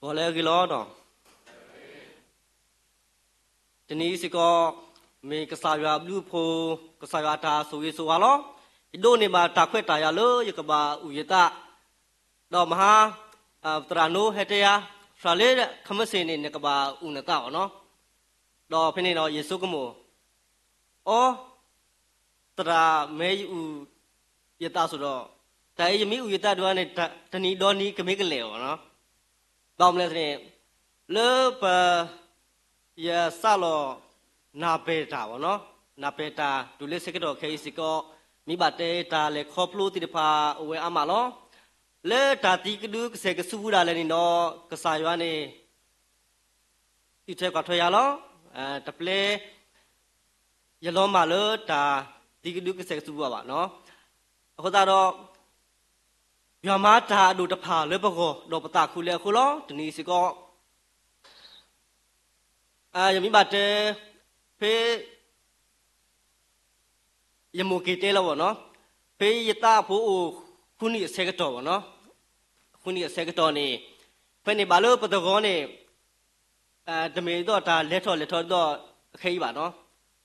ဘောလေကီလောတော့ဒီနေ့စကောမေကစားရဘလူးဖိုကစားရတာဆိုရေးဆိုပါလောဒီတို့နေမှာတာခွက်တာရလို့ရကဘာဥယတတော့မဟာတရနိုဟေတယာဖရာလေခမစင်းနေကဘာဥနတာနော်တော့ဖိနေတော့ယေဆုကမိုအောတရာမဲဥယတဆိုတော့တိုင်ယမိဥယတတို့ကနေတနီတော်နီကမေကလေောနော်တော့မလဲတဲ့လေပယဆာလောနာပေတာဗောနော်နာပေတာဒူလေးစကတော့ခေစီကောမိဘတဲတာလေခေါပလို့တိတဖာအဝဲအမလောလေတာတိကဒုကစေကဆူဘူးတာလည်းနော်ကစားရွာနေဒီထက်ကထွေရလောတပလေရလုံးမလို့တာတိကဒုကစေကဆူဘူးပါနော်အခုတော့ယမတာဒုတဖာလေဘကောတော့ပတာခုလေခုလောတနီစီကောယမိဘတဲဖေးယမုကေတဲလောဗောနော်ဖေးယတာဖိုးခုနိဆေကတော်ဗောနော်ခုနိဆေကတော်နေဖေးနေဘာလို့ပတကောနေတမေတော့ဒါလက်ထော်တော့အခိပါနော်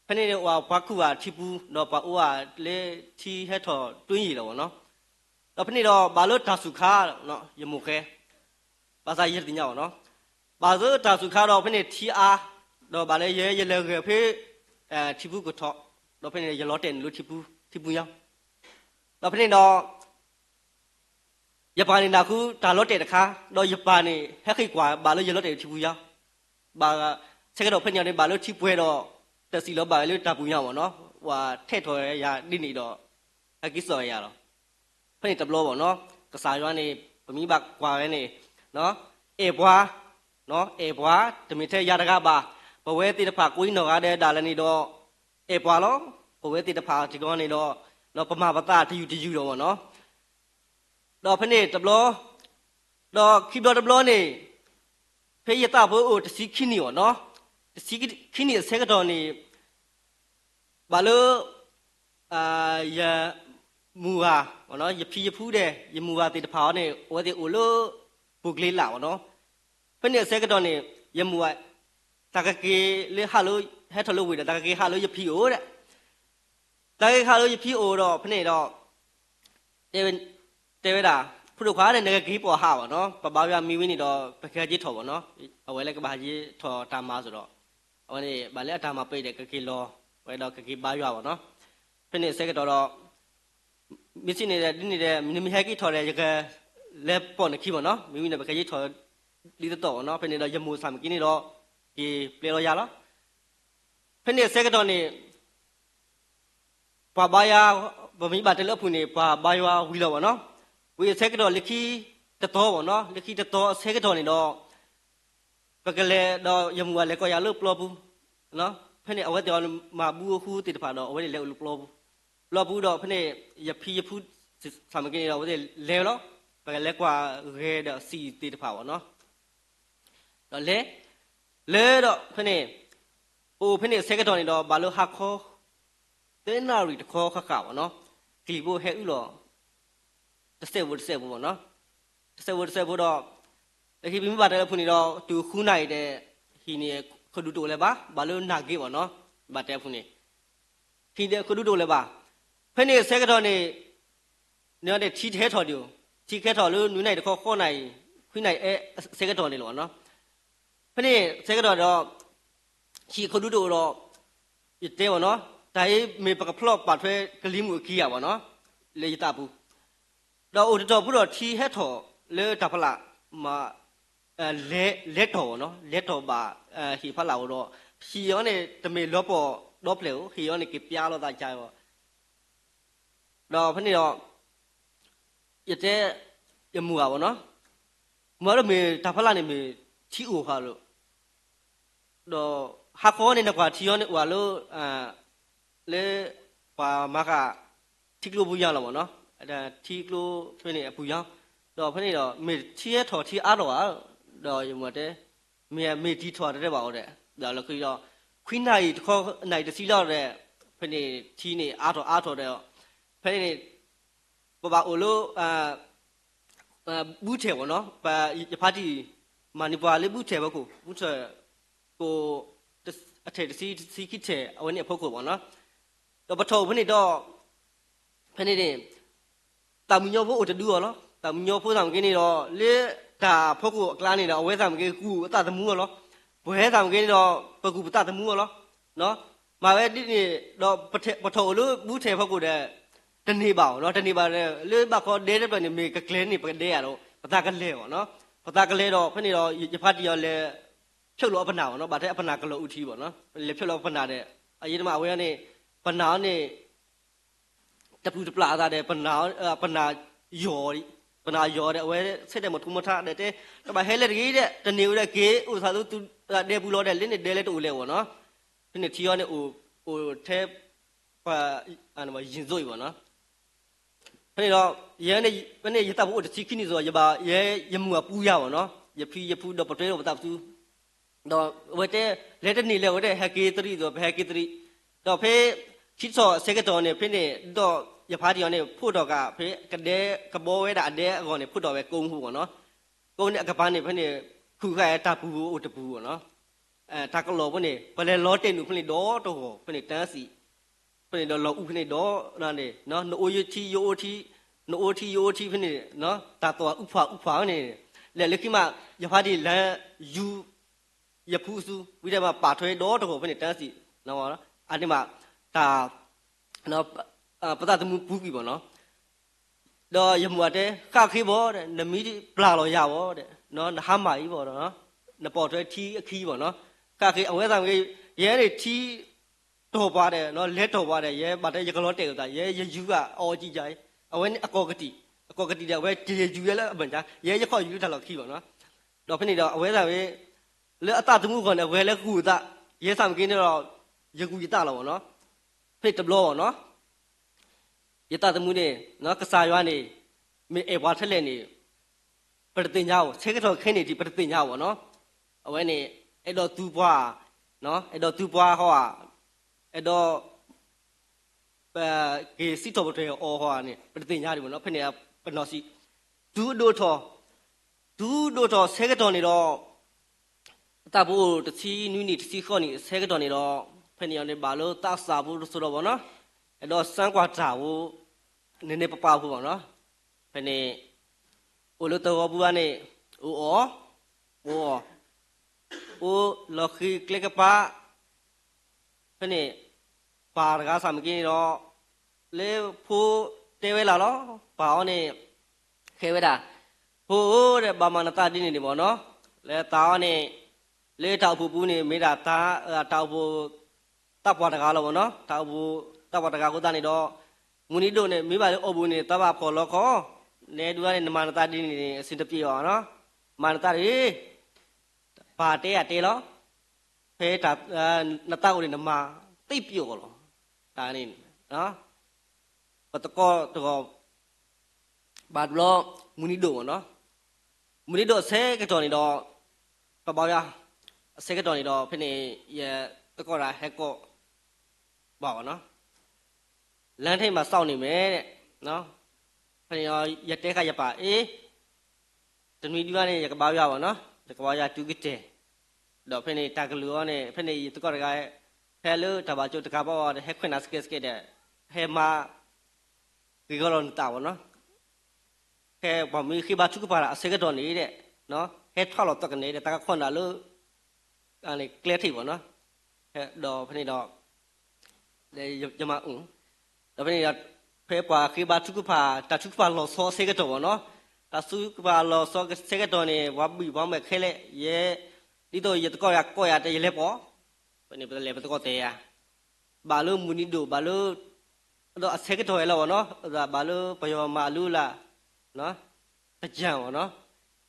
ဖေးနေဟိုဘခုဟာထိပူတော့ဘာအိုးဟာလေထီဟက်ထော်တွင်းရည်လောဗောနော်တော့ဖေးနေတော့ဘာလို့ဒါစုခါနော်ယမုခဲဘာသာရည်တင်ညောနော်ဘာလို့ဒါစုခါတော့ဖေးနေထီအားတော့ဘာလဲရဲလေကဖေးထိပူကိုထော့တော့ဖေးနေရလော့တယ်လို့ထိပူရောက်တော့ဖေးနေတော့ယပန်နာခုဒါလော့တယ်တခါတော့ယပန်နေဟက်ခိကွာဘာလို့ရလော့တယ်ထိပူရောက်ဘာဆက်ကတော့ဖေးနေတယ်ဘာလို့ထိပွဲတော့တစီလောဘာလို့တပူရောက်ဗောနော်ဟွာထဲ့ထော်ရနိနေတော့အကိစော်ရတော့ဖေးနေတဘလောဗောနော်ကစားရွာနေပမိဘကွာရဲနေနော်အေဘွားနော်အေဘွားတမီထဲရတကားပါဘဝဲတိတဖာကိုင်းတော်ကားတဲ့ဒါလည်းနေတော့အေပွာလောဘဝဲတိတဖာဒီကောနေတော့နော်ပမပတာတယူတော့ဗောနော်တော့ဖနေ့တဘလောတော့ခိတော်တဘလောနေဖေးရတာဘိုးတစီခိနီဗောနော်တစီခိနီဆေကတော့နေဘာလို့ယမူဟာဗောနော်ယဖီယဖူးတဲ့ယမူဟာတိတဖာနေဝဲတိအိုလို့ပုကလေးလာဗောနော်ဖနေ့ဆေကတော့နေယမူဟာตากะเกเลหาโลเฮทโลเวตากะเกหาโลยพี่โอတဲ့ตากะเกหาโลยพี่โอတော့ဖနေ့တော့တေဝတာဖုဒ္ဓခွာတဲ့ငကကြီးပေါ်ဟာပါနော်ပပပြမီဝင်းနေတော့ပခဲကြီးထော်ပါနော်အဝဲလည်းကဘာကြီးထော်တာမဆိုတော့ဟိုနေဗာလဲအတာမပိတ်တဲ့ကကြီးလောဝဲတော့ကကြီးပါရွာပါနော်ဖနေ့စက်ကတော့မစ်နေတဲ့ဒီနေတဲ့မီဟဲကြီးထော်တဲ့ရကလဲပေါ်နေခီပါနော်မီဝင်းနဲ့ပခဲကြီးထော်လီတော့နော်ဖနေ့တော့ရမိုးဆာမကင်းနေတော့ဒီပလေလို့ရလားဖနေ့စက်ကတော့နေပဘာယာဗမိဘတယ်လို့ဖူနေပဘာယာဝီလို့ဗောနော်ဝီစက်ကတော့လက်ခီတတော်ဗောနော်လက်ခီတတော်စက်ကတော့နေတော့ပကလေတော့ယမူကလည်းကိုရလို့ပလောဘူးနော်ဖနေ့အဝဲတော်မှာဘူးခူးတိတဖာတော့အဝဲလည်းလို့ပလောဘူးတော့ဖနေ့ယဖီယဖူးဆာမကင်းတော့ဝဲလဲလို့ပကလေကွာရဲတော့စီတိတဖာဗောနော်တော့လဲတော့ဖနေ့ဖနေ့စက်ကတော့နေတော့ဘာလို့ဟာခေါ်တဲနာရီတခေါ်ခါဗောနော်ဒီဘိုဟဲဥလောတစ်ဆက်ဘူးဗောနော်တစ်ဆက်ဘူးတော့တခိပြမိပါတယ်ဖုန်နေတော့သူခူးနိုင်တဲ့ဟီနေခဒူတိုလည်းပါဘာလို့နာကေဗောနော်ဗတ်တဲ့ဖုန်နေဟီတဲ့ခဒူတိုလည်းပါဖနေ့စက်ကတော့နေနော်တဲ့ချီထဲထော်တူချီခဲထော်လို့နွေးနိုင်တခေါ်ခေါ်နိုင်ခွိနိုင်စက်ကတော့နေလို့နော်ဖနေ့စက်ကတော့ချီခဒူတိုတော့တဲဗောနော်ဒါရေးမေပကဖလော့ပတ်ထွဲကလီမှုခီးရပါနော်လေတဘူးတော့အိုတော်ဘူးတော့ထီဟက်ထော်လေတဖလာမလက်တော်နော်လက်တော်ပါဟီဖလာတော့ခီရောနေတမေလောပေါ်တော့ပလေခီရောနေကပြားလို့တာကြရောတော့ဖနေ့တော့ရတဲ့ရမှုပါဗောနော်မရမေတဖလာနေမေချီအိုခါလို့တော့ဟာခေါ်နေကွာထီရောနေဟွာလို့လေပါမကတီကလိုဘူးရလာဗောနော်အဲ့ဒါတီကလိုထွေးနေအပူရောတော့ဖနေ့တော့မေချီရထော်ချီအားတော့တော့ရမတဲ့မေတီထော်တဲ့ပါဟုတ်တဲ့ဒါလည်းခီတော့ခွိနိုင်တခေါ်နိုင်တစီတော့တဲ့ဖနေ့ချီနေအားထော်တဲ့ဖနေ့ပပအိုလို့ဘူးချေဗောနော်ပါယဖာတီ မာနီပါလေးဘူးထဲဘကိုဘူးထဲကိုအထက်စီခိထဲအဝနေဖို့ကိုပေါ့နော်တော့ပထောဖနေတော့ဖနေတယ်တာမညောဖို့အတူရောနော်တာမညောဖို့ဆောင်ကင်းနေတော့လေဒါဖို့ကိုအကလားနေတော့အဝဲဆောင်ကင်းကူအတသမူးရောနော်ဘွဲဆောင်ကင်းတော့ပကူပတသမူးရောနော်မာပဲတိနေတော့ပထောလို့ဘူးထဲဖို့ကိုတဲ့တနေပါအောင်နော်တနေပါလေလေဘခေါ်ဒဲတဲ့ပြန်နေကကလဲနေပကတဲ့ရတော့ပတာကလဲပေါ့နော်ပတာကလဲတော့ဖနေတော့ရဖတ်တီရောလဲဖြုတ်လို့အပနာပေါ့နော်ဗာတဲ့အပနာကလို့ဥထီပေါ့နော်လေဖြုတ်လို့အပနာတဲ့အရင်ကအဝဲကနေပနာနဲ့တပူတပလာသားတဲ့ပနာယော်ဒီပနာယော်တဲ့အဝဲဆက်တဲ့မထုမထတဲ့တဲ့ဘာဟဲလက်ကြီးတဲ့တနေဦးတဲ့ကေဥစားသူတဲ့ဘူးလို့တဲ့လင်းနဲ့ဒဲလဲတူလဲပေါ့နော်ဒီနေ့ထီရောနဲ့ဟိုထဲပါအဲ့မှာရင်စွိပေါ့နော်ဖနေတော့ရဲနဲ့ဖနေရတပ်ဖို့တချီခိနေဆိုရပါရဲရမှုကပူးရပေါ့နော်ရဖူးတော့ပတဲတော့တပ်သူတော့ဝဲတဲ့လက်တနေလဲဝဲတဲ့ဟက်ကေ3ဆိုဟက်ကေ3တော့ဖေးချစ်စောစကတော်နဲ့ဖနေတော့ရဖားတီရောနဲ့ဖို့တော့ကဖေးကတဲ့ကဘောဝဲတာအတဲ့အကောင်နဲ့ဖို့တော့ပဲကုန်းဟုပေါ့နော်ကုန်းနဲ့အကပန်းနဲ့ဖနေခုခါတပူအိုတပူပေါ့နော်တာကလောဖနေဘလဲလောတဲ့နုဖနေတော့ဖနေတန်းစီဖနေတော့လောဥဖနေတော့နာနေနော်နိုယချီယိုထီဖနေနော်တာတော့ဥဖာနေလေလက်ခိမရဖားတီလန်ယူရဖူးစုဝိဒမပါထွဲတော့ဖနေတန်းစီနော်အဲ့ဒီမှာဒါနော်ပတသမူဘူးပြီပေါ့နော်တော့ရမွတ်တဲ့ခခေဘောတဲ့နမီပလာလောရဘောတဲ့နော်နဟာမာကြီးပေါ့နော်နပေါ်ထွဲထီအခီးပေါ့နော်ခခေအဝဲဆောင်ကြီးရဲတွေထီတော်ပါတယ်နော်လက်တော်ပါတယ်ရဲပါတဲ့ရကလောတဲ့ကရဲယူကအော်ကြည့်ကြအဝဲအကောကတိတဲ့ဝဲကြေယူရလဲအပန်ချာရဲရခေါ်ယူထားလောက်ခီးပေါ့နော်တော့ဖိနေတော့အဝဲဆောင်ကြီးလဲအတသမူခေါ်နေဝဲလဲကူတာရဲဆောင်ကင်းတော့ရကူရတလာပေါ့နော်ဖိတဘလောပေါ့နော်ရတသမူနေနော်ကစားရွာနေမေအေဘွားထက်လက်နေပရတင်ညာကိုဆေကတော့ခင်းနေဒီပရတင်ညာပေါ့နော်အဝဲနေအဲ့တော့သူ့ဘွားနော်အဲ့တော့သူ့ဘွားဟောအဲ့တော့ကေစီတော်တဲ့အော်ဟောနေပရတင်ညာဒီပေါ့နော်ဖက်နေပနော်စီဒူဒိုထောဆေကတော့နေတော့တဘူတစီနူးနီတစီခေါနေဆေကတော့နေတော့ဖက်နေရနေဘာလို့တဆာဘူးဆိုတော့ပေါ့နော်အဲ့တော့စမ်းကွာတာကိုနည်းနည်းပပဖို့ပေါ့နော်ဖက်နေအိုလိုတော်ဘူးကနေအိုလော်ခီကလကပါဖက်နေပါရကစမကင်းတော့လေဖိုးတဲဝဲလာတော့ပါအောင်နေခဲဝဲတာဖိုးတဲ့ဘာမနတာတင်းနေပေါ့နော်လေတာအောင်နေလေတောက်ဘူးနေမေးတာတာတောက်ဘူးတပ်ပွားတကားလို့ပေါ့နော်တောက်ဘူးတပ်ပွားတကားကိုတန်းနေတော့မူနီတို့နဲ့မိဘလေးအုပ်ဘူးနေတပ်ပါခေါ်လို့ခေါ်နေတူကနေနမနတာတင်းနေအစင်တပြေရောနော်မနတာရီပါတဲရတဲလို့ဖဲတာနတာကိုနေနမတိတ်ပြောလို့ဒါနေနော်ပတကောတော့ဘာလို့မူနီတို့ပေါ့နော်မူနီတို့ဆဲကတော့နေတော့ပပောရဆဲကတော့နေတော့ဖနေရတကောရာဟက်ကောပါပါနော်လမ်းထိပ်မှာစောင့်နေမယ်တဲ့နော်ဖနေရောရတဲခရပါတနွေဒီကနေရကပောရပါနော်ရကပောရတူကတဲ့တော့ဖနေတာကလူရောနဲ့ဖနေတကောရကဟဲလို့တဘာကျတကပောဟက်ခွနာစကစကတဲ့ဟဲမာဒီကောလုံးတာပါနော်ဟဲဘာမီခိဘာချုကပါလာဆေကတော့နေတဲ့နော်ဟဲထောက်တော့တကနေတဲ့တကခွန်တာလို့အဲ့လေကလဲထိပ်ပါနော်ဟဲတော့ဖနေတော့လေယမဦးတော့ဖနေတော့ဖဲပါခိဘာချုကပါတချုကပါလောဆောဆေကတော့ပါနော်တဆုကပါလောဆောဆေကတော့နေဝဘီဝမဲခဲလေရဲဒီတော့ရတကောရကောရတဲ့ရလဲပေါ့ဖနေပလေပတကောတဲ့ရဘာလို့မူနီဒိုဘာလို့တော့အဆက်ကတော့ရလောနော်ဒါဘာလို့ပယောမာလူလားနော်တကြံပေါ့နော်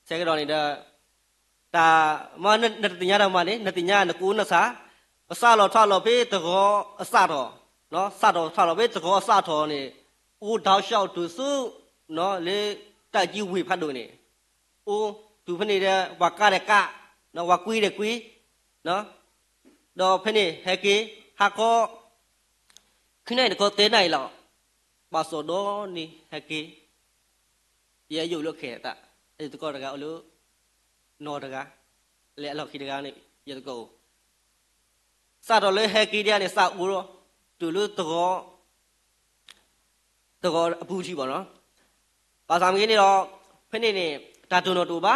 ဆက်ကတော့နေတဲ့တာမနတညာတော့မလေးနတညာနကူနစာအစလောထလောဖေးတကောအစတော်နော်စတော်ထလောဖေးတကောအစတော်နေဦးတောက်လျှောက်သူစုနော်လေတိုက်ကြီးဝေဖတ်လို့နေဦးသူဖနေတဲ့ဝါကတဲ့ကနော်ဝါကွီးတဲ့ကွီးနော်တော့ဖနေဟက်ကေဟာကောခင်းနေကောတဲနိုင်လောက်ပါစောတော့နေဟက်ကေရဲရုပ်လို့ခဲတာအဲ့ဒီကောတကအလို့ နော်တကားလေအလောက်ခိတကားနေရတကောစတော့လေဟဲကီဒီယာနေစဦးရောတူလို့တော့အပူကြီးပေါ့နော်ပါစာမင်းနေတော့ဖနေနေတာတုံတော်တူပါ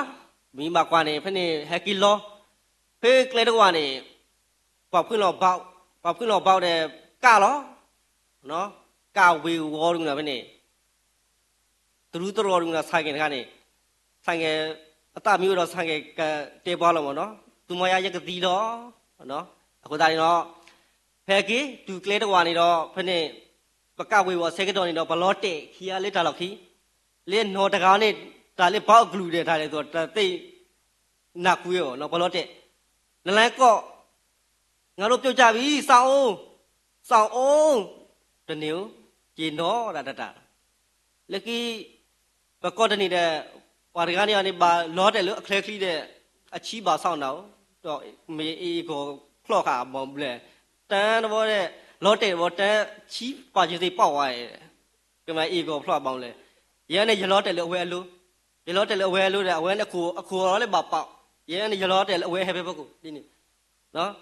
မိမကွာနေဖနေဟဲကီလောဖေးကလေးတော့ကနေပေါခွင်းလောပေါက်တဲ့ကလောနော်ကဝေဝေါ်ရုံနာဖနေသူတို့တော်ရုံနာဆိုင်ကကနေဆိုင်ကအတမျိုးတော့ဆိုင်ကတေပွားလို့ပေါ့နော်သူမရရက်ကတိတော့နော်အခုဒါနေတော့ဖဲကီတူကလေးတော့နေတော့ဖနေပကဝေဝဆဲကတော့နေတော့ဘလော့တေခီယာလေးတာလောက်ခီလေနော်တကားနေဒါလေးဘောက်ကလူတဲ့ထားလေဆိုတော့တိတ်နာကူရောနော်ဘလော့တေနလန်းကော့ငါတို့ပြုတ်ကြပြီစောင်းအောင်တနေကိုဂျင်းတော့တာလက်ကီပကော့တနေတဲ့ပါရကနေကနေပါလော့တယ်လို့အခလဲခလီတဲ့အချီးပါစောင်းတော့မေအေကိုခလော့ခါမော်ဘလဲတန်းတော့တဲ့လော့တယ်ဘောတန်းချီးပါချေစိပေါက်သွားရဲ့ကမအေကိုဖလော့ပေါင်းလဲရဲနဲ့ရလော့တယ်လို့အဝဲအလိုရလော့တယ်လို့အဝဲအလိုတဲ့အဝဲနဲ့ကိုအခေါ်တော့လည်းပေါက်ရဲနဲ့ရလော့တယ်လို့အဝဲဟဲပဲဘကုဒီနေနော်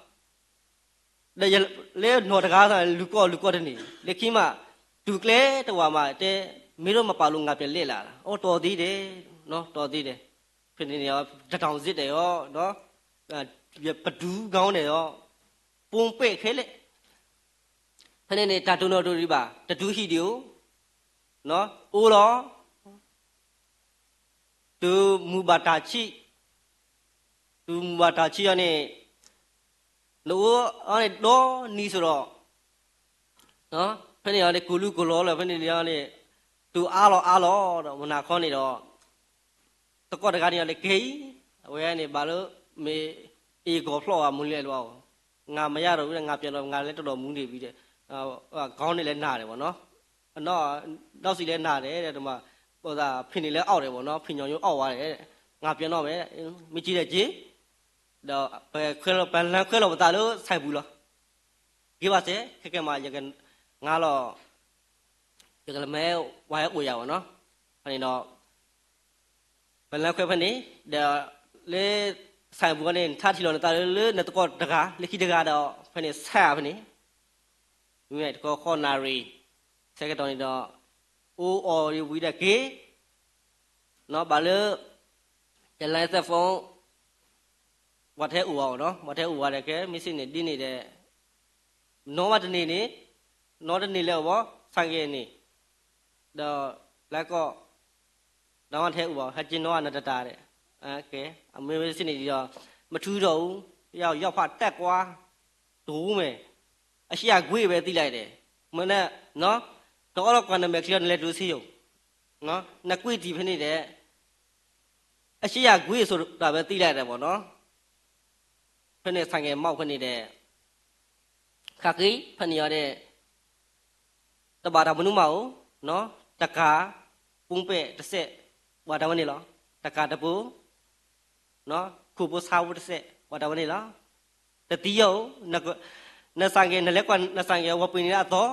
လေနော်တကားဆိုလူကော့တဲ့နေလက်ခီမဒူကလဲတော်မှာတဲမင်းတို့မပါလို့ငါပြန်လက်လာတာအော်တော်သေးတယ်နော်တော်သေးတယ်ဖြစ်နေရောတထောင်စစ်တယ်ရောနော်ပဒူးကောင်းတယ်ရောပုံပဲ့ခဲလက်ဖနေနေတာတုံတော်တို့ဒီပါတဒူးဟီဒီယိုနော်အိုးတော့သူမူဘာတာချီရနေလို့အဲ့တော့နီးဆိုတော့နော်ဖနေရလေကူလူကိုလောလေဖနေရလေသူအားလောတော့မနာခေါနေတော့တကော့တကားနေရလေဂေးအဝဲနေဘာလို့မေအေကိုဖလော့မွန်းလဲလို့ငါမရတော့ဘူးငါပြန်တော့ငါလည်းတော်တော်မူးနေပြီတဲ့ခေါင်းနေလည်းနာတယ်ပေါ့နော်နောက်စီလည်းနာတယ်တဲ့ဒီမှာဟိုသာဖင်နေလည်းအောက်တယ်ပေါ့နော်ဖင်ညောင်ရုံအောက်သွားတယ်တဲ့ငါပြန်တော့မယ်မကြည့်တဲ့ကြီးတော့ခွဲလို့ပန်လန်းခွဲလို့မသားလို့ဆိုင်ဘူးလားဒီပါစေခက်မှာရကငါတော့ရကလည်းမဲဝါရကိုရပါနော်အဲ့ဒီတော့ပန်လန်းခွဲဖက်နေလေဆိုင်ဘူးကနေထားထီလို့တာလေနဲ့တကောတကားလက်ခိတကားတော့ဖက်နေဆက်ဖက်နေမြဲတကောခေါ်နာရီဆဲကတော့နေတော့အိုးအော်ရီဝီတဲ့ကေနော်ဘာလို့ကျန်လိုက်တဲ့ဖုန်းဝတ်ထဲဦးအောင်နော်ဝတ်ထဲဦးရတယ်ကဲမစ်စစ်နေတင်းနေတဲ့နော်မတနေနေနော်တနေလဲဘောဆိုင်ကေနေတော့လက်ကောတော့ထဲဦးအောင်ဟကျင်းတော့နတတာတဲ့ကဲအမေမစ်စစ်နေပြီးတော့မထူးတော့ဘူးရောက်ဖတက်ကွာဒိုးမယ်အရှိရခွေးပဲတိလိုက်တယ်မနဲ့နော်တော့ကွာနမယ်ခလနဲ့တူစီယုံနော်နကွေးဒီဖနေတဲ့အရှိရခွေးဆိုတာပဲတိလိုက်တယ်ပေါ့နော်ဖနေဆိုင်ငယ်မောက်ဖနေတဲ့ခါကြီးဖနေရတဲ့တဘာတာမနုမအောင်နော်တကာပုံပဲတစ်ဆက်ဘာတာမနေလားတကာတပူနော်ခုပစာဝတ်ဆက်ဘာတာမနေလားတတိယနဆိုင်ငယ်နလက်ကွာနဆိုင်ငယ်ဝပင်းရတော့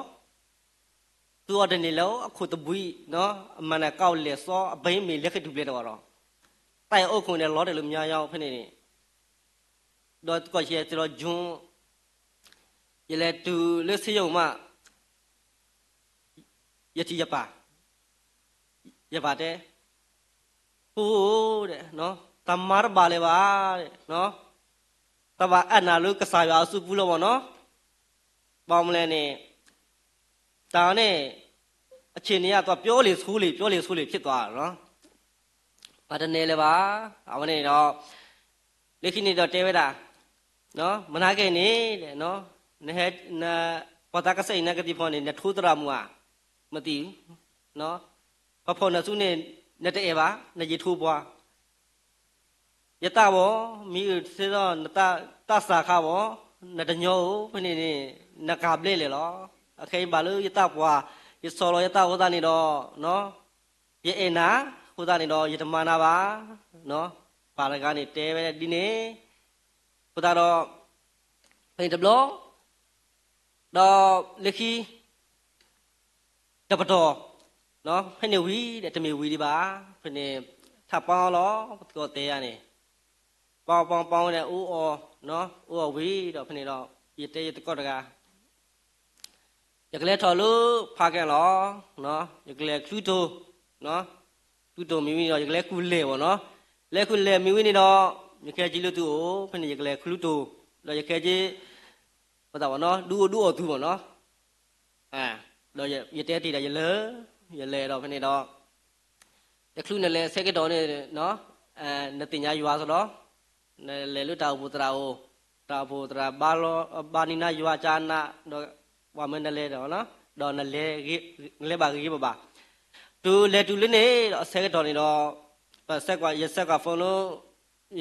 သူအတနေလောအခုတပွီနော်အမနာကောက်လေစောအဘိမေလက်ခတူပြတော့တိုင်အုပ်ခုနဲ့လောတယ်လို့များရောက်ဖနေနေတော့ကိုရှိတဲ့တော့ဂျွန်းရလေတူလက်စယုံမယတိယပါတဲ့ဟိုးတဲ့နော်တမရပါလေပါတဲ့နော်တဘာအနာလို့ကစားရအစုဘူးလို့ပေါ့နော်ပေါမလဲနေဒါနဲ့အချင်းကြီးကတော့ပြောလေဆိုးလေဖြစ်သွားတာနော်ဘာတနေလဲပါအမနေတော့လက်ခိနေတော့တဲဝဲတာနော်မနာခဲ့နေတဲ့နော်နဲပတာကစိနကတိဖော်နေနထိုးတရမူမသိဘူးနော်ပဖော်နစုနေနတဲ့ပါနရီထိုးပွားယတဘောမိစေတော့တစာခါဘောနတညောဖနေနေနကပလေလေလောအခေဘာလို့ယတပွားယစောလောယတဟောတာနေတော့နော်ယေအနာဟောတာနေတော့ယတမနာပါနော်ပါရကနေတဲပဲဒီနေဟောတာတော့ဖိတဘလောတော့လက်ခီတပတော်နော်ဖိနေဝီတဲ့တမေဝီဒီပါဖိနေထပ်ပေါင်းလောကိုတဲရနေ ပေါင်းတဲ့အိုးအော်နော်အိုးအော်ဝေးတော့ဖနေတော့ရတဲ့ရတကော့တကာရကလေးထော်လို့ဖားကန်လောနော်ရကလေးခလူတိုနော်ခလူတိုမိမိတော့ရကလေးကူလေပေါ့နော်လဲကူလေမိမိနေတော့ရခဲကြီးလို့သူ့ကိုဖနေရကလေးခလူတိုတော့ရခဲကြီးဘာသာပေါ့နော်ဒူအော်သူပေါ့နော်တော့ရတဲ့တီတာရလဲတော့ဖနေတော့ရခလူနဲ့လဲဆဲကတော်နေနော်နတင်ညာရွာဆိုတော့လဲလွတ်တာဘူတရာအိုတာဘူတရာဘာနီနာရွာချာနာတော့ဝါမနလဲတော့နော်တော့နလဲဘာကြီးပါတူလဲတူလေးနေတော့ဆဲကတော်နေတော့ဆက်ကရဆက်ကဖုန်းလို့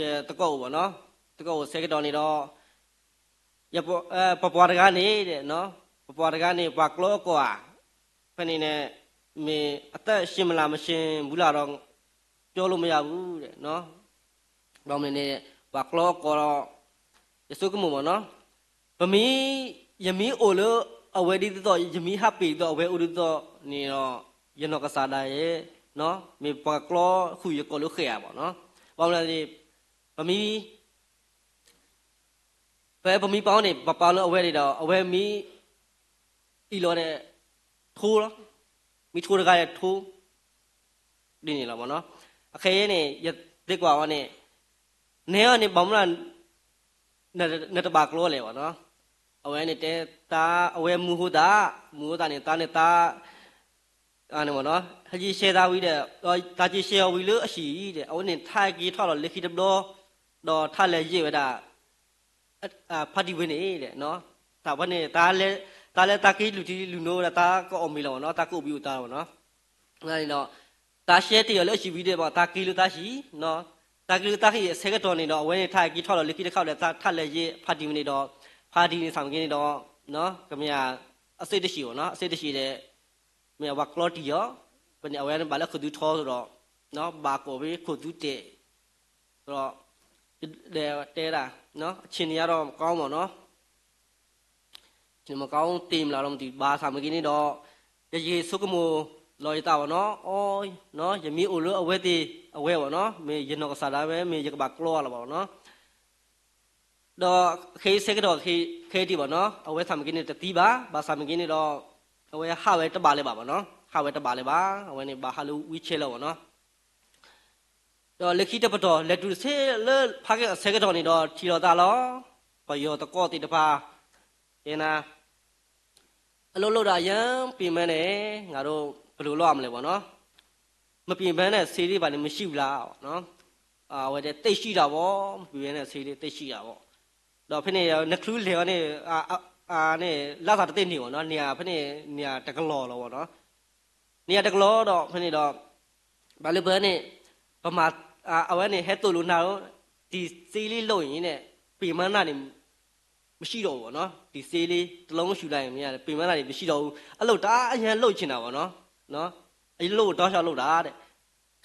ရတကောက်ပေါ့နော်တကောက်ဆဲကတော်နေတော့ရပပွားတကားနေတဲ့နော်ပပွားတကားနေဘာကလောကွာဖနေနဲ့မေအသက်ရှင်မလားမရှင်ဘူးလားတော့ပြောလို့မရဘူးတဲ့နော်ဘောင်းမင်းနဲ့ဘာကလောကောရစုကမှုမနော်ဗမီယမီအိုလို့အဝဲဒီတော့ယမီဟပ်ပီတော့အဝဲဥဒတော့နေတော့ရနောကစားတယ်ရဲ့နော်မေဘာကလောခုရကောလို့ခေရပါနော်ဘောင်းလည်းဗမီဗမီပေါင်းနေပပလို့အဝဲတွေတော့အဝဲမီဤလို့တဲ့ထိုးတော့မိထိုးတကားရဲ့ထိုးဒီနေလားဗောနော်အခဲနေရတဲ့ကွာဝနဲ့နေရနေဘောင်းမလားနတဘာကလောလေဗောနော်အဝဲနေတဲ့တာအဝဲမူဟူတာနေတာနေတာအနေဗောနော်ဟကြီးရှေသားဝီတဲ့တာကြီးရှေဝီလို့အရှိတဲ့အဝဲနေထိုင်ကြီးထောက်တော့လက်ခိတဘတော့ထားလဲရေးဝတာဖတ်ဒီဝင်းနေတဲ့နော်ဒါဘနေတာလဲတာကီလူတီလူနိုးတာကောအမီလောနော်တာကုတ်ပြီးတာဗောနော်အဲ့ဒီတော့တာရှဲတရလို့ရှိပြီးတဲ့ပေါ့တာကီလူတာရှိနော်တာကီလူတာကြီးဆဲကတော်နေတော့အဝဲနေထိုင်ကြီးထောက်တော့လက်ခိတစ်ခေါက်လဲထက်လဲရေးဖတ်ဒီနေတော့ဖာဒီနေဆောင်ကင်းနေတော့နော်ကမြအစိတ်တရှိဗောနော်အစိတ်တရှိတဲ့မြဝကလော်တီရောဘယ်နေအဝဲနေဘာလဲခုသူထောဆိုတော့နော်ဘာကိုပဲခုသူတဲ့ဆိုတော့တဲတာနော်အချင်းကြီးကတော့ကောင်းပါနော်ဒီမကောင်းတင်လာတော့ဒီဘာသာမကင်းနေတော့ရေစုကမိုလော်ရတာဗောနော်အော်နော်ယမီအိုလိုအဝဲတီအဝဲဗောနော်မေရနောကစားလာပဲမေရကဘာကလောလာဗောနော်တော့ခေစကတော့ခေတီဗောနော်အဝဲသာမကင်းနေတတိပါဘာသာမကင်းနေတော့အဝဲဟာဝဲတပါလဲပါဗောနော်ဟာဝဲတပါလဲပါအဝဲနေဘာဟာလူဝီချဲလောဗောနော်တော့လက်ခိတပတော်လက်တူဆေလဲဖားကဆဲကတော့နေတော့ထီတော်တာလောပယောတကောတိတပါရင်နာအလုံးလို့တာရန်ပြင်မနဲ့ငါတို့ဘယ်လိုလုပ်ရမလဲဗောနော်မပြင်ပန်းတဲ့ဆေးလေးပါနေမရှိဘူးလားနော်ဝဲတဲ့တိတ်ရှိတာဗောမပြင်တဲ့ဆေးလေးတိတ်ရှိတာဗောတော့ဖနေနခလူးလေနဲ့နဲ့လာတာတဲ့နေဗောနော်နေရာဖနေနေရာတကလောလောဗောနော်နေရာတကလောတော့ဖနေတော့ဘာလို့ဘဲနဲ့ပမာအဝဲနေဟဲ့တူလူနာတော့ဒီဆေးလေးလုပ်ရင်နဲ့ပြင်မနာနေမရှိတော့ဘူးဗောနော်ဒီဆေးလေးတစ်လုံးရှူလိုက်ရင်မရပြင်မနာနေမရှိတော့ဘူးအဲ့လိုဒါအရန်လှုပ်ချင်တာဗောနော်အဲ့လိုတောင်းချောက်လှုပ်တာတဲ့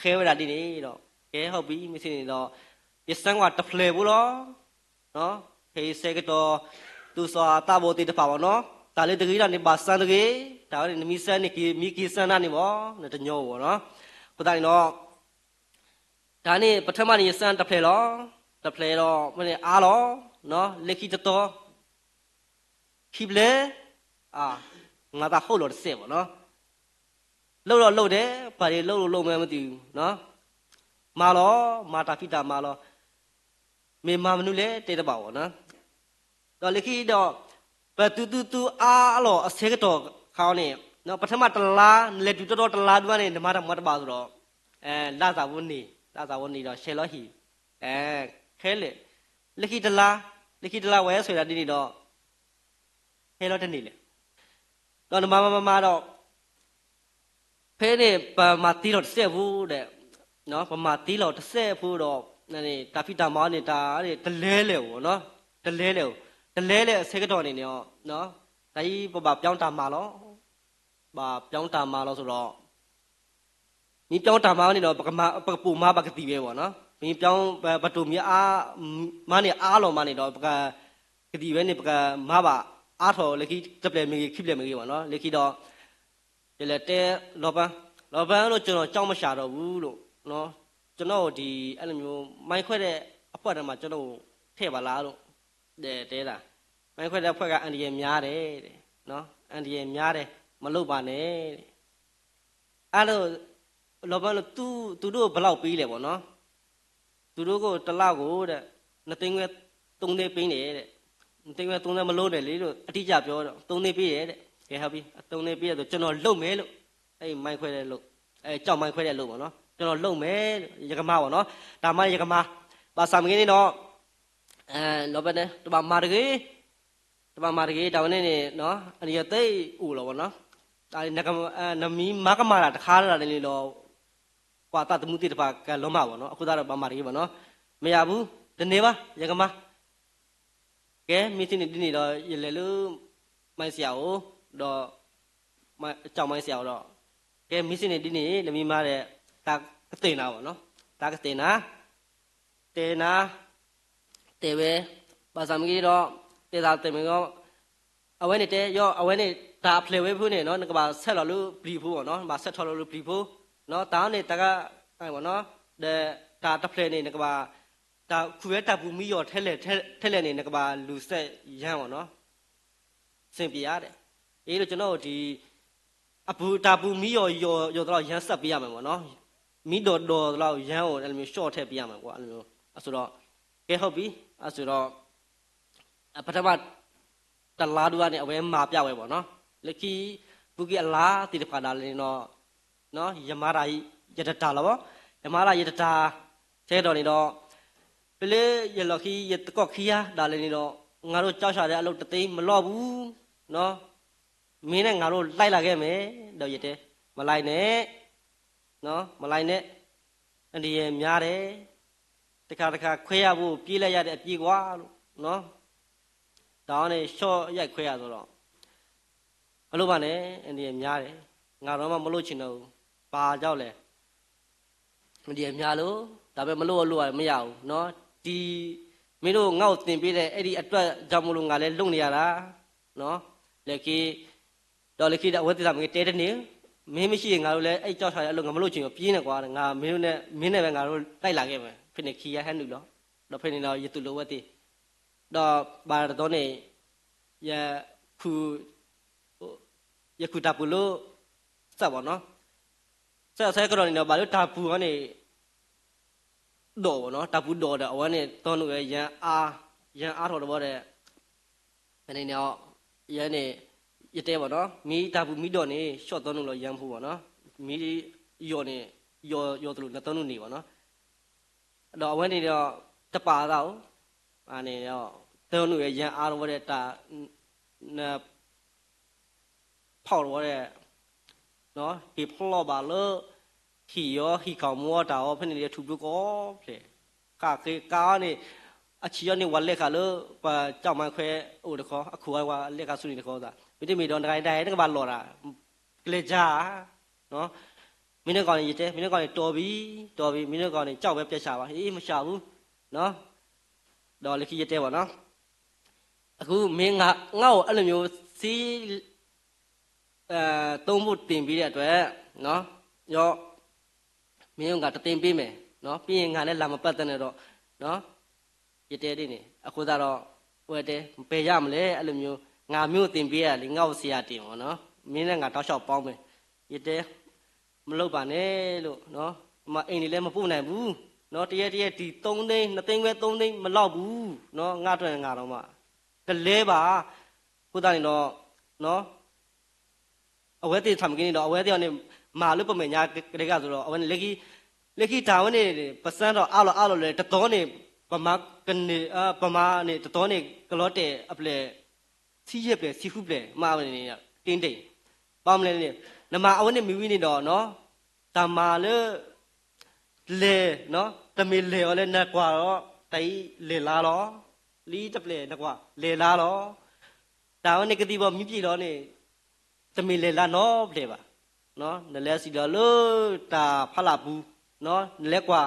ခဲဝဲတာဒီနေတော့ကဲဟုတ်ပြီမစင်နေတော့ပစ္စံကတဖလေဘူးလို့နော်ခေစဲကတော့သူစွာတာဘောတိတပါဗောနော်ဒါလေးတကြီးတာနေပါစံတကြီးဒါလည်းနမီစံနေမီကီစံနာနေဗောနဲ့တညောဗောနော်ပတိုင်းတော့ဒါနေပထမနေစံတဖလေတော့မနေအားလို့နော်လက်ခိတတော်ခိဘလေငါသာဟုတ်လို့တဲ့ဗောနော်လှုပ်တော့လှုပ်တယ်ဘာတွေလှုပ်လို့မှမသိဘူးနော်မာလောမာတာဖိတာမာလောမေမာမနုလေတေတပါဗောနော်တော့လက်ခိတော့ဘတူအားလို့အစဲကတော့ခေါင်းနေနော်ပထမတလားလက်တူတော်တလားတွန်းနေဓမ္မတမတ်ပါဆိုတော့လာသာဝနေတော့ရှယ်လို့ဟီခဲလေလက်ခိတလားဝဲဆိုတာဒီနေတော့ခဲလို့တနေလေတော့မတော့ဖဲနေပမာတီလို့ဆက်ဘူးတဲ့နော်ပမာတီလို့ဆက်ဘူးတော့နေတာဖိတာမောင်းနေတာတဲ့တလဲလေဗောနော်တလဲလေအစဲကတော့နေနော်ဒါကြီးပပြောင်းတာမာလို့ပြောင်းတာမာလို့ဆိုတော့မိပြောင်းတာမာနေတော့ပပူမာပကတိပဲဗောနော်မိပြောင်းဘတူမြမနေအားလို့မနေတော့ပကတိပဲနေပကမပါအားထော်လက်ခိတပလေမီခိပလေမီဗောနော်လက်ခိတော့ဒီလက်တဲလောပန်းလို့ကျွန်တော်ကြောက်မရှာတော့ဘူးလို့နော်ကျွန်တော်ဒီအဲ့လိုမျိုးမိုင်းခွဲတဲ့ အဖွဲ့တည်းမှာကျွန်တော်ထည့်ပါလားလို့တဲတာမိုင်းခွဲတဲ့အဖွဲ့ကအန်ဒီရဲ့များတယ်တဲ့နော်အန်ဒီရဲ့များတယ်မလုပ်ပါနဲ့တဲ့အဲ့လိုလောဘလို့သူတို့ဘယ်လောက်ပေးလဲပေါ့နော်သူတို့ကိုတစ်လောက်ကိုတဲ့2သိန်းခွဲ3သိန်းပေးနေတဲ့2သိန်းခွဲ3သိန်းမလို့တယ်လေလို့အတိအကျပြောတော့3သိန်းပေးရဲ့တဲ့ကဲဟုတ်ပြီ3သိန်းပေးရဆိုကျွန်တော်လုံမယ်လို့အဲ့မိုင်းခွဲတဲ့လို့အဲ့ကြောက်မိုင်းခွဲတဲ့လို့ပေါ့နော်ကျွန်တော်လုံမယ်ရကမပေါ့နော်ဒါမှရကမပါစာမင်းနေတော့လောဘနဲ့တပါမာတကြီးဒါနဲ့နေနော်အနီရသိဦးလို့ပေါ့နော်ဒါနကနမီမကမာတာတခါလာတယ်လေတော့ကွာတတမှုတိတပါကလုံးမပေါ့နော်အခုသားတော့ပါမာတကြီးပေါ့နော်မရဘူးဒီနေ့ပါရကမကဲမိသိနေဒီနေ့တော့ရလေလို့မိုင်းဆရာကိုတော့ကြောင်မိုင်းဆရာတော့ကဲမိသိနေဒီနေ့နမီမာတဲ့တာကတင်နာပေါ့နော်တာကတင်နာတေပဲပါစမကြီးတော့တေသာတေမကောအဝဲနေတဲ့ရောအဝဲနေတာဖလေဝဲဖို့နေနော်ငါပါဆက်လော်လို့ပြီးဖို့ပေါ့နော်မဆက်ထော်လို့ပြီးဖို့နော်တာနဲ့တကအဲ့ပေါ့နော်တာတဖလေနေငါပါတာခူရဲတပ်ပူမီရောထဲလဲနေငါပါလူဆက်ရမ်းပေါ့နော်စင်ပြရတယ်အေးလို့ကျွန်တော်ဒီအပူတာပူမီရောတော့ရမ်းဆက်ပြရမယ်ပေါ့နော်မီတော်တော့ရမ်းကိုအဲ့လိုမျိုး short ထည့်ပြရမယ်ကွာအဲ့လိုမျိုးအဲ့ဆိုတော့ကဲဟုတ်ပြီအဲ့ဆိုတော့ပထမတလားတူကနေအဝဲမှာပြဝဲပေါ့နော်လက်ခီဘူကီအလားတိတဖာဒါလည်းနော်ယမရာယတတာလောပေါ့ယမရာယတတာထဲတော်နေတော့ပလေယလခီယတကော့ခီယာဒါလည်းနေတော့ငါတို့ကြောက်ရှာတဲ့အလုပ်တသိမလော့ဘူးနော်မင်းနဲ့ငါတို့လိုက်လာခဲ့မယ်တော့ရတဲ့မလိုက်နဲ့နော်မလိုက်နဲ့အန်ဒီရများတယ်တခါခွဲရဖို့ပြေးလိုက်ရတဲ့အပြေးကွာလို့နော်တောင်းနေရှော့ရိုက်ခွဲရဆိုတော့မလို့ပါနဲ့အန်ဒီရများတယ်ငါတော့မှမလို့ချင်တော့ဘူးဘာကြောက်လဲအန်ဒီရများလို့ဒါပဲမလို့ရမရဘူးနော်ဒီမင်းတို့ငေါ့တင်ပေးတဲ့အဲ့ဒီအတွက်ကြောင့်မလို့ငါလည်းလုံနေရတာနော်လက်ကြီးတော့လက်ကြီးတော့ဝတ်တိတာမင်းတဲတဲ့နေမင်းမရှိရင်ငါတို့လည်းအဲ့ကြောက်ထားတဲ့အလုပ်ငါမလို့ချင်ဘူးပြင်းနေကွာငါမင်းနဲ့ပဲငါတို့တိုက်လာခဲ့မယ်ဖိနေခီရဟန်နူတော့ဖိနေတော့ရတူလိုဝတ်တိတော့ဘာတော့နေရခုတာပူလို့စပါနော်ဆက်ကတော့နေတော့ဘာလို့တာပူကနေတော့ဗောနော်တာပူတော့တဲ့အဝမ်းနဲ့တောင်းလို့ရန်အားတော်တော့တဲ့ဖိနေတော့ရန်နေရတဲ့ဗောနော်မီတာပူမီတော့နေရှော့တောင်းလို့ရန်ဖို့ဗောနော်မီယောနေယောတို့လက်တောင်းလို့နေဗောနော်အဲ့တော့အဝမ်းနေတော့တပါတော့အနေတော့တောင်းလို့ရန်အားတော်တဲ့တာဖောက်တော့တဲ့နော်ဒီဖလောပါလို့ခီရောခီကောင်မောတာရောဖိနေရထူပကောဖြေကာနေအချီရနေဝလက်ခါလို့ပါကြောက်မခွဲအိုတခေါအခုကလက်ကဆုနေတခေါသာမိတိမီတော့တိုင်းတကဘာလော်တာကလေကြာနော်မင်းတို့ကောင်ရတဲ့မင်းတို့ကောင်တော်ပြီမင်းတို့ကောင်ကြောက်ပဲပြက်ရှာပါအေးမရှာဘူးနော်တော့လက်ခီရတဲ့ပါနော်အခုမင်းငါ့ကိုအဲ့လိုမျိုးစီးသုံးဖို့တင်ပြီးတဲ့အတွက်နော်ရောမင်းကတတင်ပေးမယ်နော်ပြီးရင်ငါလည်းလာမပတ်တဲ့နဲ့တော့နော်ရတဲ့လေးနေအခုတော့ဟိုတဲ့ပယ်ရမလဲအဲ့လိုမျိုးငါမျိုးတင်ပေးရလေငါ့ကိုဆရာတင်ပေါ့နော်မင်းနဲ့ငါတောက်လျှောက်ပေါင်းမယ်ရတဲ့မလုပ်ပါနဲ့လို့နော်ဒီမှာအိမ်တွေလည်းမပို့နိုင်ဘူးနော်တရက်ဒီ3သိန်း2သိန်းပဲ3သိန်းမလောက်ဘူးနော်ငါအတွက်ငါတော့မှတလဲပါခုသားနေတော့နော်အဝဲတေးထမ်းကင်းတော့အဝဲတေးကနေမာလို့ပမေညာကလေးကဆိုတော့အဝဲလက်ကြီးဒါဝနေပစံတော့အားလို့လေတတော်နေပမာကနေပမာနေတတော်နေကလော့တဲ့အပလေစီးရက်ပဲစီခုပဲမာနေတင်းပေါမလဲနေနမအဝဲနေမိဝီနေတော့နော်တမာလေနော်တမီလေော်လဲနကွာတော့တိုင်လေလာတော့လီတပလေနကွာလေလာတော့ဒါဝနေကတိပေါ်မြပြည့်တော့နေတမီလေလာနော်ပလေပါနော်နလဲစီတော့လို့တာဖလာဘူးနော်နလဲကွာ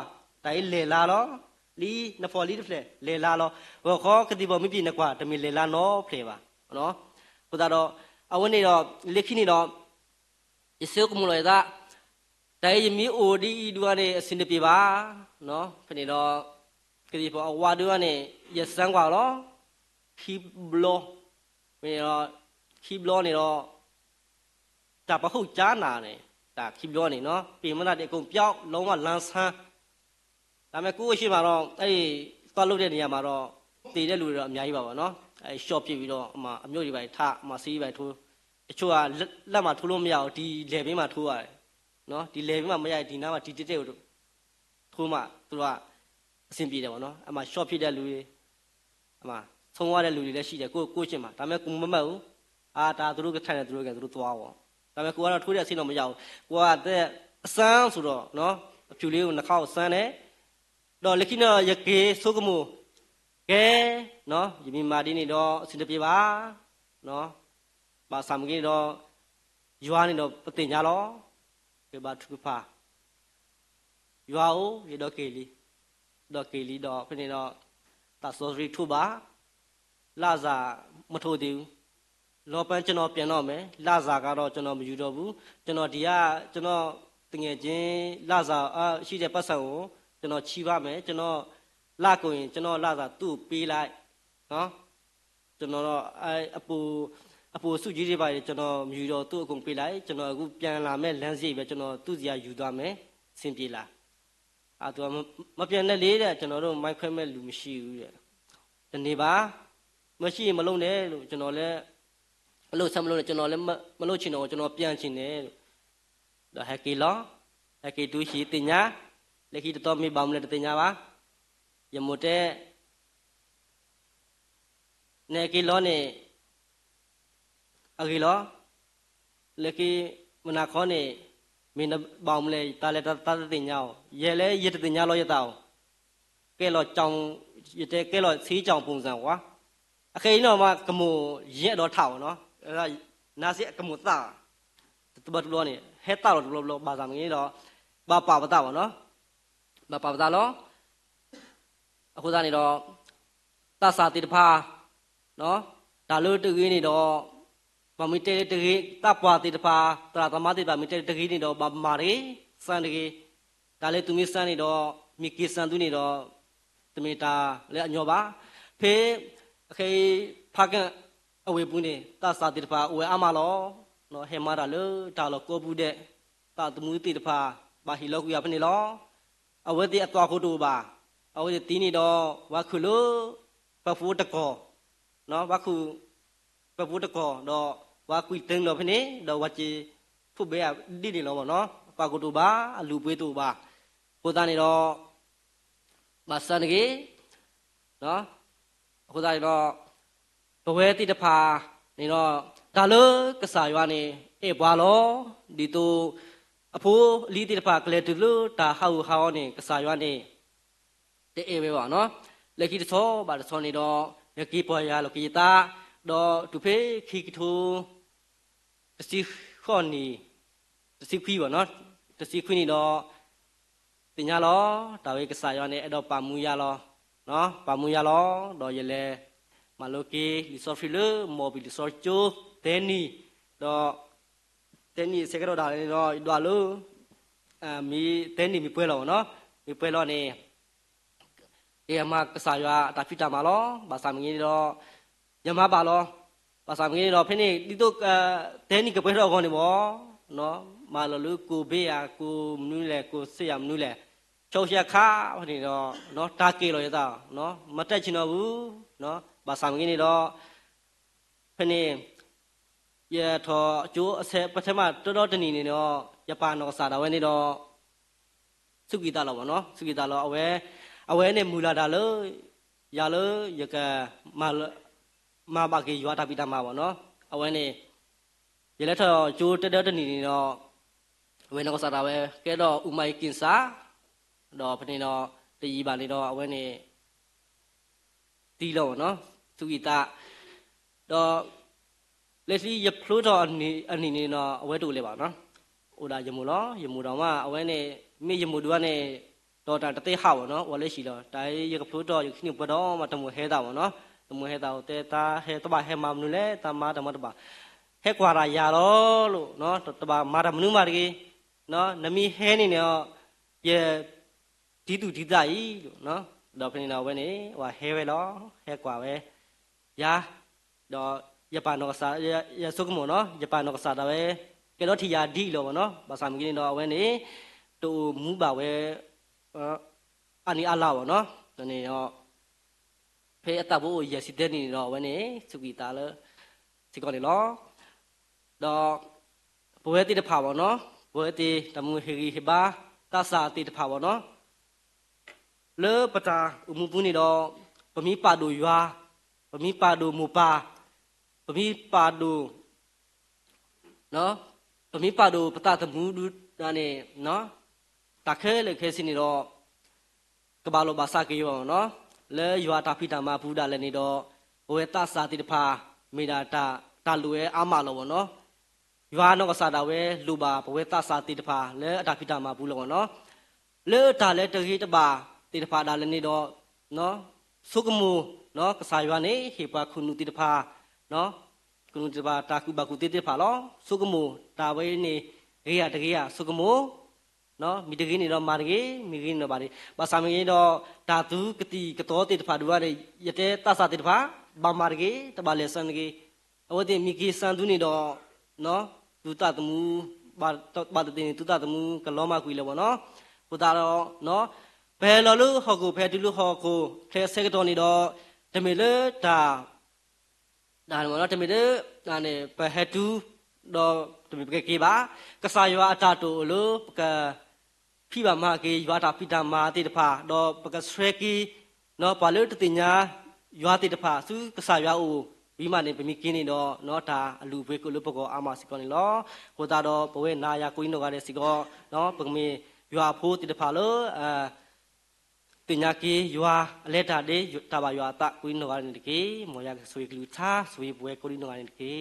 တိုင်လေလာတော့လီနဖော်လီတပလေလေလာတော့ဘောခေါ်ကတိပေါ်မြပြည့်နကွာတမီလေလာနော်ပလေပါနော်ဟိုတော့အဝနေတော့လက်ခိနေတော့ရစေကမလို့ရတိုင်မီအိုဒီဒူကနေအစင်တပြေပါနော်ခဏတော့ ဒီပေါ်ဝါဒူကနေရစမ်းကွာတော့ခီဘလောမင်းတော့ခီဘလောနေတော့ဒါပဟုတ်ကြားနာတယ်ဒါခီဘလောနေနော်ပြင်မနာတဲ့အကုန်ပြောက်လုံးဝလန်းဆန်းဒါပေမဲ့ကိုယ့်အရှိမှာတော့အဲ့ဒီသွားလုပ်တဲ့နေရာမှာတော့တည်တဲ့လူတွေတော့အများကြီးပါပါနော်အဲ့ short ဖြစ်ပြီးတော့အမျိုးတွေပဲထစီးပဲထိုးတချို့ကလက်မှာထိုးလို့မရဘူးဒီ level မှာထိုးရတယ်နော်ဒီ level မှာမရဒီနားမှာဒီတက်ကိုထိုးမှသူတို့ကအဆင်ပြေတယ်ပေါ့နော်အမှ short ဖြစ်တဲ့လူတွေအမှဆုံးသွားတဲ့လူတွေလည်းရှိတယ်ကိုချင်းမှာဒါပေမဲ့ကိုမမှတ်ဘူးဒါသူတို့ကထိုင်တယ်သူတို့ကသူတို့သွားပေါ့ဒါပေမဲ့ကိုကတော့ထိုးတဲ့အဆင့်တော့မရဘူးကိုကအစမ်းဆိုတော့နော်အဖြူလေးကိုနှာခေါက်စမ်းတယ်တော့လက်ခိနော်ရကေဆိုကမှုကဲနော်ယမီမာဒီနေတော့အစင်တပြေပါနော်ဘာဆမ်ကြီးတော့ရွာနေတော့ပတင်ကြလောကေဘာထုဖာရွာအိုရတော့ကေလီတော့ဖနေတော့တာဆိုရီထုပါလာစာမထိုးသေးဘူးလောပန်းကျွန်တော်ပြန်တော့မယ်လာစာကတော့ကျွန်တော်မယူတော့ဘူးကျွန်တော်ဒီကကျွန်တော်တငယ်ချင်းလာစာရှိတဲ့ပတ်စံကိုကျွန်တော်ချီပါမယ်ကျွန်တော်လာကိုရင်ကျွန်တော်လာစာသူ့ပေးလိုက်နော်ကျွန်တော်တော့အပူစုကြီးတွေပါကျွန်တော်မယူတော့သူ့အကုန်ပေးလိုက်ကျွန်တော်အခုပြန်လာမဲ့လမ်းစိတ်ပဲကျွန်တော်သူ့စီကယူသွားမယ်ဆင်ပြေလားသူကမပြန်နဲ့လေတဲ့ကျွန်တော်တို့မိုက်ခွဲမဲ့လူမရှိဘူးတဲ့ဒီနေ့ပါမရှိရင်မလုံးနဲ့လို့ကျွန်တော်လည်းအလုပ်ဆက်မလုပ်နဲ့ကျွန်တော်လည်းမလုပ်ချင်တော့ကျွန်တော်ပြန်ချင်တယ်လို့ဒါဟက်ကီလောဟက်ကီတူရှိတင်ညာလက်ခိတော်မေဘာမလဲတင်ညာပါယမတဲ့နေကီလောနေအကီလောလက်ခိမနာခေါနေမင်းဘာမလဲတာလက်တာတင်ညာရဲလဲရတင်ညာလောရတောကဲလောကြောင်ရတဲ့ကဲလောစီးကြောင်ပုံစံကွာအခေနော်မကမိုရက်တော့ထောက်နော်အဲ့ဒါနာစီကမိုတာတပတ်လောနေဟဲတာလောဘာသာမင်းတော့ဘာပါပတာပါနော်ဘာပါပတာလောအခုသားနေတော့တသတိတဖာနော်ဒါလို့တကြီးနေတော့မမီတဲတကြီးတပွားတိတဖာတရာသမတိပါမီတဲတကြီးနေတော့ဘာမာရီစံတကြီးဒါလေသူမီစံနေတော့မိကီစံသူနေတော့တမီတာလေအညောပါဖေးအခေဖာကအဝေပူးနေတာသတိတဖာအဝေအမလောနော်ဟေမာဒါလေဒါလောကိုဘူးတဲ့တာတမူတိတဖာဘာဟီလောကူရဖနေလောအဝေတိအတော်ခုတူပါအဝေတီနေတော့ဝါခုလိုပဖူတကောနော်ဝါခုပဖူတကောတော့ဝါကွီတင်းတော့ဖနေတော့ဝါချီဖုဘေးဒီနေလောပေါ့နော်ပါကူတူပါအလူပွေးတူပါကိုသားနေတော့မဆန်ကြီးနော်အခုသားနေတော့ဘဝဲတိတဖာနေတော့ဒါလို့ကစားရွာနေဘွာလောဒီတူအဖိုးလီတိတဖာကလေးတူလို့ဒါဟောနေကစားရွာနေတဲ့ပဲပါနော်လက်ကြီးသောဘာသောနေတော့ရကီပေါ်ရလောကီတာတော့သူဖေးခီကထိုတစီခေါနီတစီခွီးပါနော်တစီခွီးနေတော့တင်ညာလောဒါဝေကစားရွာနေအဲ့တော့ပါမူရလောနော်ပါမူရလောတော့ရလေမလိုကီလီဆိုဖီလမော်ဘီလီဆိုချိုတဲနီတော့တဲနီစကတော့ဒါလည်းတော့တွာလို့မီတဲနီမီပွဲလောနော်မီပွဲလောနေဒီအမကစားရွာတာဖီတာမာလောဘာသာမငင်းတော့ညမပါလောဘာသာမငင်းတော့ဖိနေဒီတော့တဲနီကပွဲတော့ကောင်းနေဘောနော်မာလလူကိုဘေးယာကိုမနူးလေကိုစစ်ရမနူးလေချောရှာခါဖိနေတော့နော်တာကေလောရတာနော်မတက်ချင်တော့ဘူးနော်ဘာသာမငင်းနေတော့ဖိနေရထောအကျိုးအဆက်ပထမတော်တနီနေတော့ယပန်တော့စာတာဝဲနေတော့စုဂီတာလောပေါ့နော်စုဂီတာလောအဝဲနဲ့မူလာတာလို့ရလို့ရကမဘာကေရွာတာပိတာမှာပေါ့နော်အဝဲနဲ့ရလက်ထောကျိုးတနီနေတော့အဝဲတော့စာတာဝဲကဲတော့ဥမိုင်ကင်စာတော့ဖနေတော့တကြီးပါနေတော့အဝဲနဲ့တီးလို့နော်စုဂီတာတော့လက်ရှိရဖလို့တော့အနေနဲ့တော့အဝဲတူလေးပါနော်ဟိုဒါရမူလောရမူတော့မှအဝဲနဲ့မိရမူတူကနေတော့တာတသေးဟောက်နော်ဝါလေးရှိတော့ဒါရကဖလို့တော့ယခိနဘတော့မတမဟဲတာပေါ့နော်တမဟဲတာတဲတာဟဲတဘာဟဲမမနူလေတမတမတဘာဟဲကွာရာရတော့လို့နော်တဘာမာရမနူမာကြီးနော်နမီဟဲနေတော့ရဒီတူဒီသားကြီးလို့နော် တော့ဖင်းတော့ဝဲနေဟွာဟဲဝဲလောဟဲကွာဝဲယာတော့ယပန်တော့စာရစုကမောနော်ယပန်တော့စာတော့ဝဲကဲတော့ထီယာဒီလောပေါ့နော်ဘာသာမကင်းတော့ဝဲနေတူမူပါဝဲအနီအလာပေါ့နော်ဒီနေ့တော့ဖေးအတဘိုးရစီတဲ့နေတော့ဝဲနေစုကီတာလဲစီကောနေလောတော့ဘဝတိတဖာပေါ့နော်ဘဝတိတမူဟီဟီဘာတဆာတိတဖာပေါ့နော်လေပတာဥမှုပူနေတော့ပမိပါဒူရွာပမိပါဒူမူပါပမိပါဒူနော်ပမိပါဒူပတာတမှုဒူဒါနေနော်တခဲလေခဲစီနေတော့ကဘာလိုဘာစာကေရောနော်လေရွာတာဖိတာမဘူးဒါလည်းနေတော့ဘဝတဆာတိတဖာမေဒါတာလူရဲ့အာမလောပေါ့နော်ရွာနောက်ကစားတာဝဲလူပါဘဝတဆာတိတဖာလဲအတာဖိတာမဘူးလောပေါ့နော်လေတာလဲတကြီးတပါတိတဖာဒါလည်းနေတော့နော်စုကမူနော်ကစားရွာနေဟေပါခုနုတိတဖာနော်ခုနုတိတဖာတာကုဘကုတိတဖာလောစုကမူတာဝဲနေရေရတကြီးရစုကမူနော်မိတကြီးနေတော့မာတကြီးမိကြီးနေတော့ပါလေဘာသာမင်းတော့ဓာတုကတိကတော်တိတဖာဒူရတဲ့ရတဲ့တဆာတိတဖာဘာမာတကြီးတပါလေစံကြီးအဝတိမိကြီးစံသူနေတော့နော်သူတတမှုဘာတတင်သူတတမှုကလောမကွေလောပေါ့နော်ဟိုတာတော့နော်ဘယ်လောလို့ဟောကိုဖဲတူလို့ဟောကိုဖဲဆက်ကတော်နေတော့တမေလေဒါမောနော်တမေလေဒါနေဘဟတူတော့တမေကေပါကစားရွာအတာတူလို့ကဖိပါမကေရွာတာဖိတာမာတိတဖာတော့ပကဆွဲကီနော်ဘာလို့တတင်ညာရွာတိတဖာစုကစားရွာဦးပြီးမှနေပမိကင်းနေတော့နော်ဒါအလူဘေးကိုလို့ပကောအာမစီကောနေလောဟိုတာတော့ဘဝနာယာကိုင်းတော့ကတဲ့စီကောနော်ပကမေရွာဖိုးတိတဖာလို့တင်ညာကေရွာအလက်တာတေတဘာရွာတကိုင်းတော့ကတဲ့ကေမောရဆွေကလူချာဆွေဘွဲကိုင်းတော့ကတဲ့ကေ